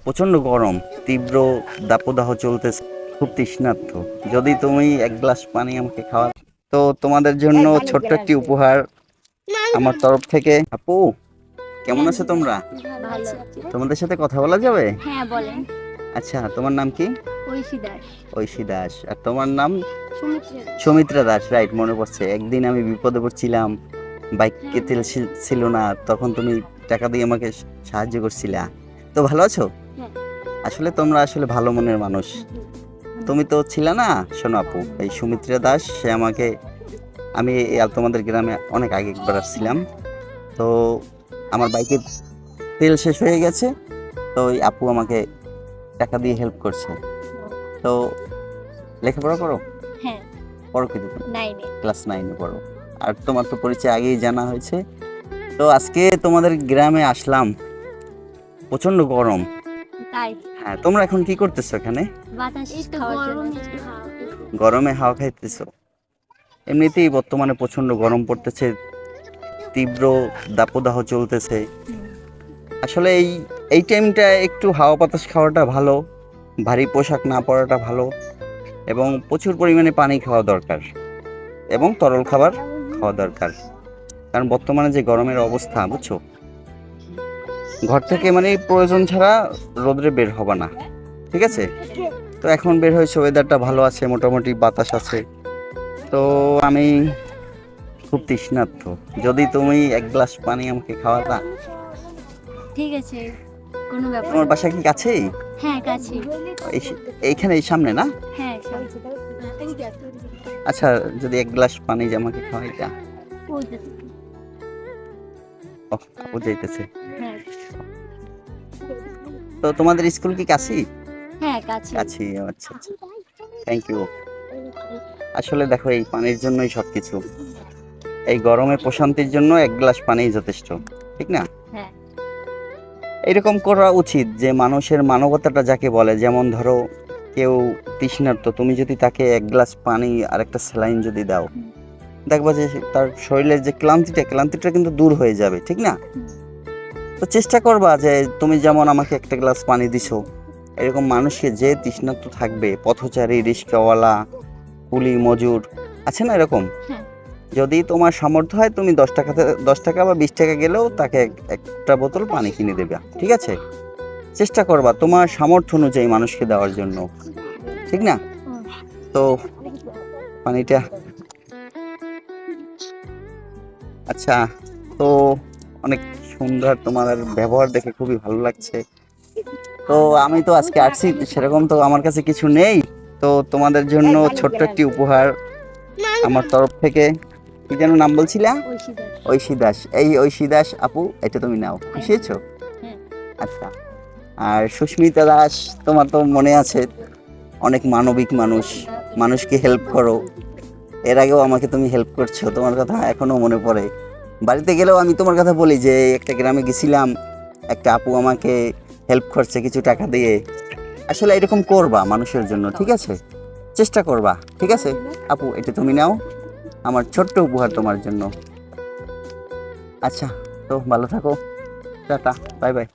প্রচন্ড গরম, তীব্র দাবদাহ চলতেছে, খুব তৃষ্ণার্ত। যদি তুমি এক গ্লাস পানি আমাকে খাওয়া, তো তোমাদের জন্য ছোট্ট একটি উপহার আমার তরফ থেকে। আপু, কেমন আছো তোমরা? ভালো। তোমাদের সাথে কথা বলা যাবে? হ্যাঁ বলেন। আচ্ছা, তোমার নাম কি? ঐশী দাস। ঐশী দাস। আর তোমার নাম? সুমিত্রা দাস। সৌমিত্রা দাস। রাইট, মনে পড়ছে। একদিন আমি বিপদে পড়ছিলাম, বাইকে তেল ছিল না, তখন তুমি টাকা দিয়ে আমাকে সাহায্য করছিলা। তো ভালো আছো? হ্যাঁ। আসলে তোমরা আসলে ভালো মনের মানুষ। তুমি তো ছিলে না। শোনো আপু, এই সুমিত্রা দাস, সে আমাকে, আমি তোমাদের গ্রামে অনেক আগে একবার আসছিলাম, তো আমার বাইকে তেল শেষ হয়ে গেছে, তো ওই আপু আমাকে টাকা দিয়ে হেল্প করছে। তো লেখাপড়া করো? হ্যাঁ। পড়ো কিন্তু তুমি? 9 এ। ক্লাস 9-এ পড়ো। আর তোমার তো পরিচয় আগেই জানা হয়েছে। তো আজকে তোমাদের গ্রামে আসলাম, প্রচন্ড গরম। তাই হ্যাঁ, তোমরা এখন কি করতেছো এখানে? বাতাস খাওয়ার জন্য। গরমে হাওয়া খাইতেছো? এমনিতেই বর্তমানে প্রচন্ড গরম পড়তেছে, তীব্র দাবদাহ চলতেছে। আসলে এই টাইমটা একটু হাওয়া বাতাস খাওয়াটা ভালো, ভারী পোশাক না পরাটা ভালো, এবং প্রচুর পরিমাণে পানি খাওয়া দরকার, এবং তরল খাবার খাওয়া দরকার। কারণ বর্তমানে যে গরমের অবস্থা, বুঝছো, ঘর থেকে মানে প্রয়োজন ছাড়া রোদরে বের হবে না, ঠিক আছে? তো এখন বের হয়েছে, ওয়েদারটা ভালো আছে, মোটামুটি বাতাস আছে। তো আমি খুব তৃষ্ণার্ত, যদি তুমি এক গ্লাস পানি আমাকে খাওয়াতা। ঠিক আছে, কোনো ব্যাপার তোমার না। বাসা কি কাছেই? হ্যাঁ কাছে। এইখানে, এই সামনে না? হ্যাঁ আচ্ছা, যদি এক গ্লাস পানি যে আমাকে খাওয়াইতা। আপু যাইতেছে। হ্যাঁ। তো তোমাদের স্কুল কি কাছেই? হ্যাঁ কাছে। কাছেই, আচ্ছা আচ্ছা, থ্যাংক ইউ। আসলে দেখো, এই পানির জন্যই সবকিছু। এই গরমে প্রশান্তির জন্য এক গ্লাস পানিই যথেষ্ট, ঠিক না? হ্যাঁ। এরকম করা উচিত যে মানুষের মানবতাটা যাকে বলে, যেমন ধরো কেউ তৃষ্ণার্ত, তুমি যদি তাকে এক গ্লাস পানি আর একটা স্যালাইন যদি দাও, দেখবা যে তার শরীরের যে ক্লান্তিটা কিন্তু দূর হয়ে যাবে, ঠিক না? তো চেষ্টা করবা যে তুমি যেমন আমাকে একটা গ্লাস পানি দিছো, এরকম মানুষকে, যে তৃষ্ণার্ত থাকবে, পথচারী, রিক্সাওয়ালা, কুলি মজুর, আছে না এরকম, হ্যাঁ। যদি তোমার সামর্থ্য হয়, তুমি 10 টাকা বা 20 টাকা গেলেও তাকে একটা বোতল পানি কিনে দেবে, ঠিক আছে? চেষ্টা করবা তোমার সামর্থ্য অনুযায়ী মানুষকে দেওয়ার জন্য, ঠিক না? তো পানিটা, আচ্ছা, তো অনেক সুন্দর, তোমার ব্যবহার দেখে খুবই ভালো লাগছে। তো আমি তো আজকে আসছি, সেরকম তো আমার কাছে কিছু নেই, তো তোমাদের জন্য ছোট্ট একটি উপহার আমার তরফ থেকে। কি যেন নাম বলছিলা? ঐশী দাস। ঐশী দাস। এই ঐশী দাস আপু, এটা তুমি নাও, খুশি হয়েছো? হ্যাঁ। আচ্ছা। আর সুস্মিতা দাস, তোমার তো মনে আছে, অনেক মানবিক মানুষ, মানুষকে হেল্প করো। এর আগেও আমাকে তুমি হেল্প করছো, তোমার কথা এখনো মনে পড়ে। বাড়িতে গেলেও আমি তোমার কথা বলি যে একটা গ্রামে গেছিলাম, একটা আপু আমাকে হেল্প করছে কিছু টাকা দিয়ে। আসলে এরকম করবা মানুষের জন্য, ঠিক আছে? চেষ্টা করবা, ঠিক আছে? আপু, এটা তুমি নাও, আমার ছোট্ট উপহার তোমার জন্য। আচ্ছা, তো ভালো থাকো, টাটা, বাই বাই।